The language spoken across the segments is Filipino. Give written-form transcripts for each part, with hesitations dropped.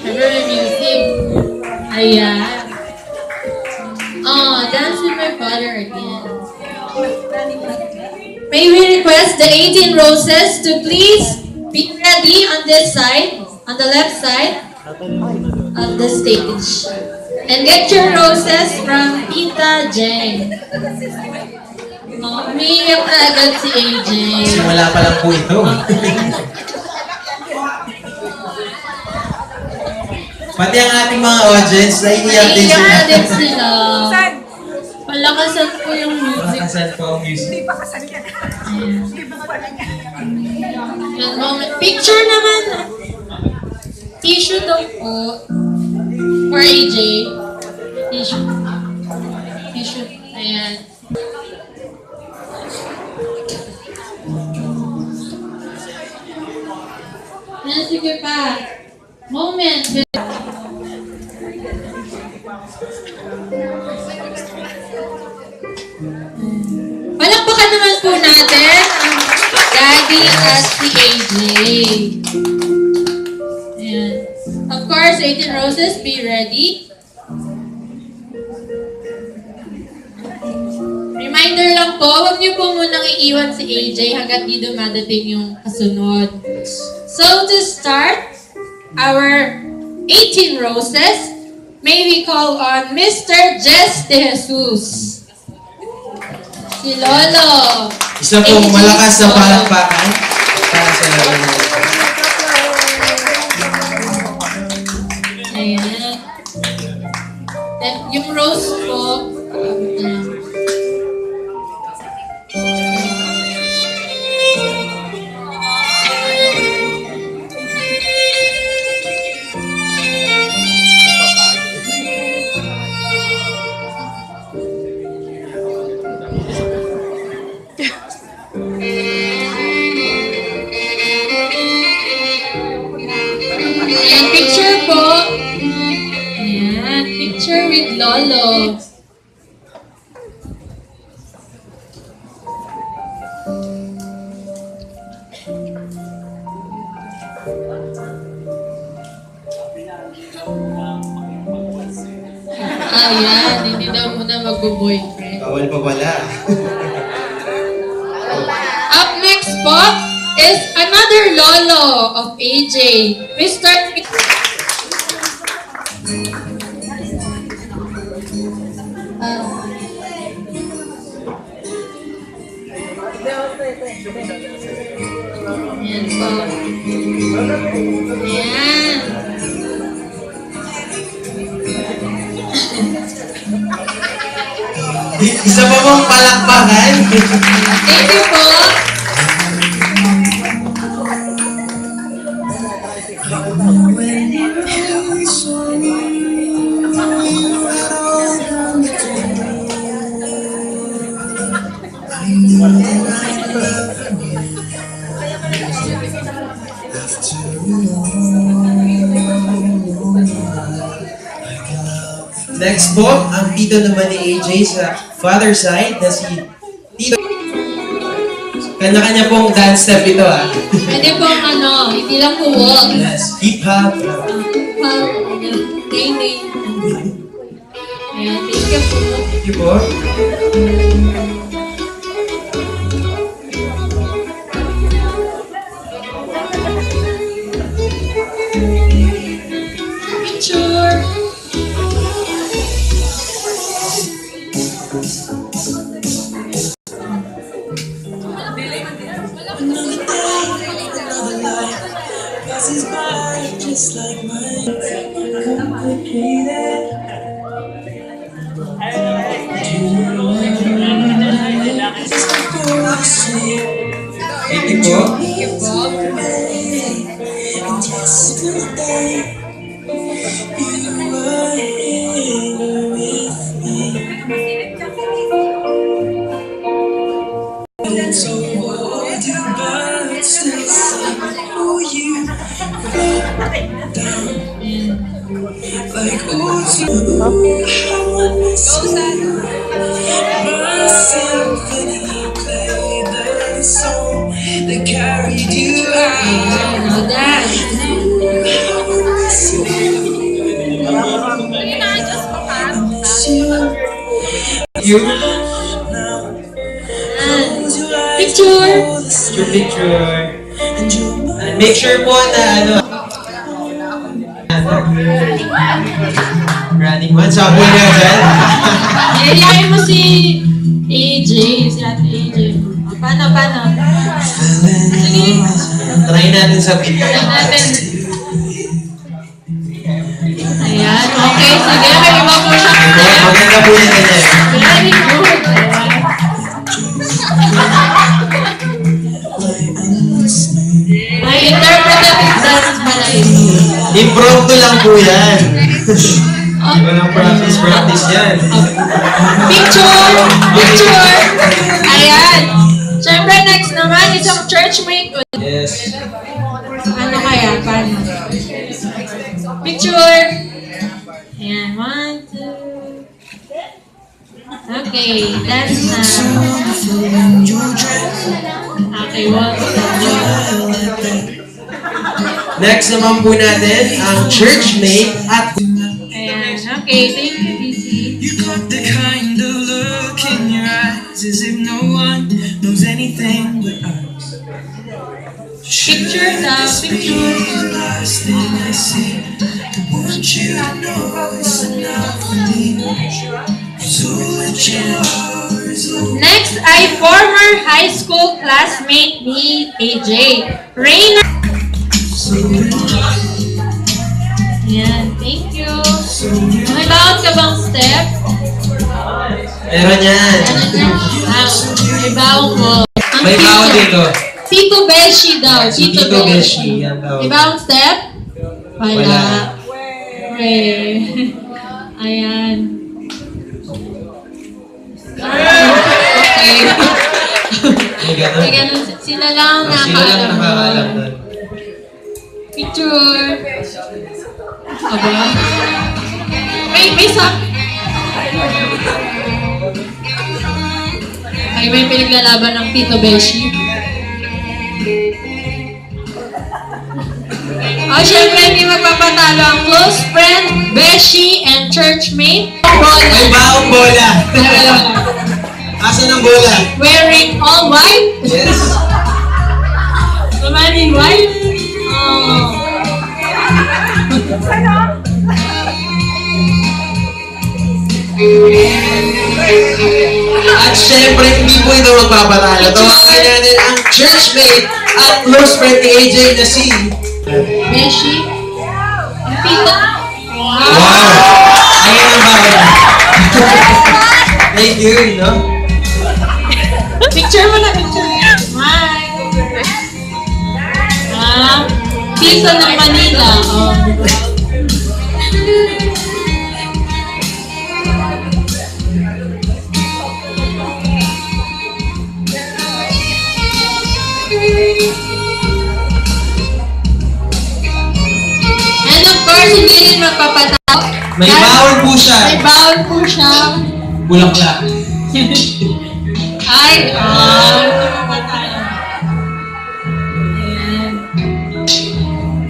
Never music. Ayan. Oh, dance with my father again. May we request the 18 roses to please be ready on this side, on the left side of the stage. And get your roses from Tita Jeng. Oh, umiiyak na agad si AJ. Simula pa lang po ito. Pati ang ating mga audience, naiiyak din sila. Naiiyak din sila. Palakasan po yung music. Palakasan po ang music. Hindi pa kasal yan. Yan, moment. Picture naman. Tissue daw po. For AJ. Tissue. Tissue. Ayan. Ayan, sige pa. Moment. Palakpakan naman po natin ang Daddy at si AJ. Ayan. Of course, 18 roses, be ready. Reminder lang po, huwag niyo po munang iiwan si AJ hanggat di dumadating yung kasunod. So to start our 18 roses, may we call on Mr. Jess De Jesus. Si Lolo. Isa pong malakas na palakpakan para sa Lolo. Ayan. Then, yung rose po, ayan, picture po. Ayan, picture with Lolo. Ayan, hindi daw muna mag-boyfriend. Bawal pa pala. Up next po is another Lolo of AJ. We start with... Ayan po. Ayan. Isa pa pong palakpakan. Thank you po. Next po, ang tito naman ni AJ sa father side na si Tito. Kanya-kanya pong dance step ito ah. Pwede pong ano, hindi lang po walk. Yes, hip-hop. Nay-nay. Ayan, thank you po. Thank you po. Picture. Passes by just like mine. Complicated. Thank you po. Thank you po. And yesterday, you were here with me. So hold your birds to the sun. Oh, you down like ooh, how I miss you. My symphony played the song that carried you out. Ayan, o dance. How I miss you. Thank you. Picture. Picture. And make sure po na ano. Running man. Sabo niya dyan. Yayain mo si AJ. Si Ate AJ. Paano? Sige. Try natin sa video. Tignan natin. Ayan. Okay, sige. May iba po siya. Maganda po niya na yan. Very good. May interpretive dance pala ito. Impromptu lang po yan. Iba ng practice yan. Picture! Ayan. Siyempre, next naman, isang churchmate. Yes. Ano kaya? Paano? Picture! Ayan, 1, 2. Okay, dance na. Okay, 1, 2. Next naman po natin, ang churchmate at Ayan, okay, thank you, DC. You got the kind of look in your eyes as if no one knows anything but us. Picture daw, picture. The last thing I see, I want you to know it's enough for me. So let yours look. Next ay former high school classmate ni AJ, Reina. Yan, thank you. May bawat ka bang step? meron yan. May bawang mo. Ang May Tito. bawang dito. Tito Beshi daw. Tito Tito Beshi. Beshi, yan daw. May bawang step? Wala. Wala. Ayan. Okay. May ganun. May ganun. Sila lang Sila lang nakakaalam nun. Picture. Aba? May sak. Ay, may pinaglalaban ng Tito Beshi. Syempre, hindi magpapatalo ang close friend, Beshi, and churchmate, Bola. May baong bola. Asan ang bola? Wearing all white. Yes. Naman in white. Oh. At syempre, hindi po ito magpapatalo. Tawagan natin ang churchmate at close friend ni AJ na si... Beshi. Ang Tito. Wow! Ayun ang baon. Thank you, no? Picture mo na, picture. Hi. Pizza ng Manila. Oh. And of course, hindi rin magpapataw. May baon po siya. May baon po siya. Bulaklak. Ay, ito pa tayo. Ayan.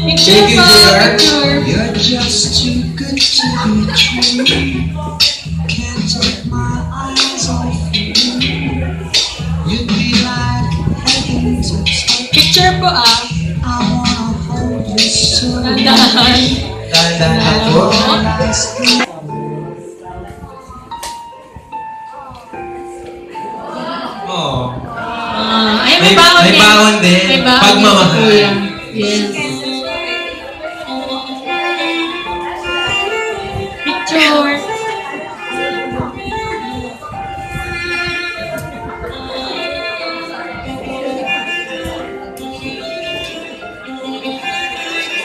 Picture Thank you, po, JR. picture. You're just too good to be true. Can't take my eyes off you. You'd be like heaven to touch. Picture po I wanna hold you so. Dahan. Dahan-dahan po. Oh. Ay, may baon May din. baon din. May baon Pagmamahal. din si Kuya. Yes. Picture.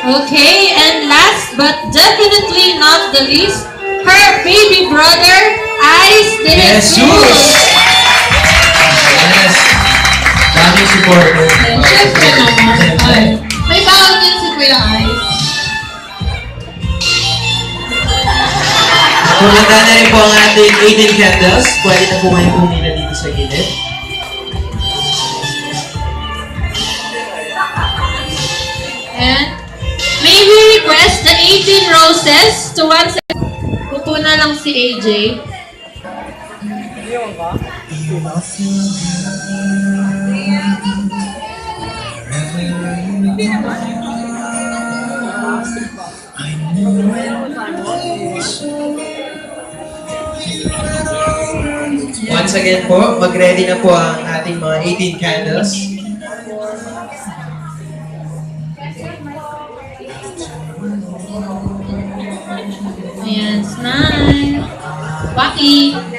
Okay, and last but definitely not the least, her baby brother, Ice De Jesus! Yes. Daming supporter. Siyempre naman. Ay, may bawal din si Kuya Ice. Kumanda na rin po ang ating 18 candles. Pwede na po kayo pumila dito sa gilid. And may we request the 18 roses to once. Upo na lang si AJ. Once again po, mag-ready na po ang ating mga 18 candles. Ayan, smile. Waki.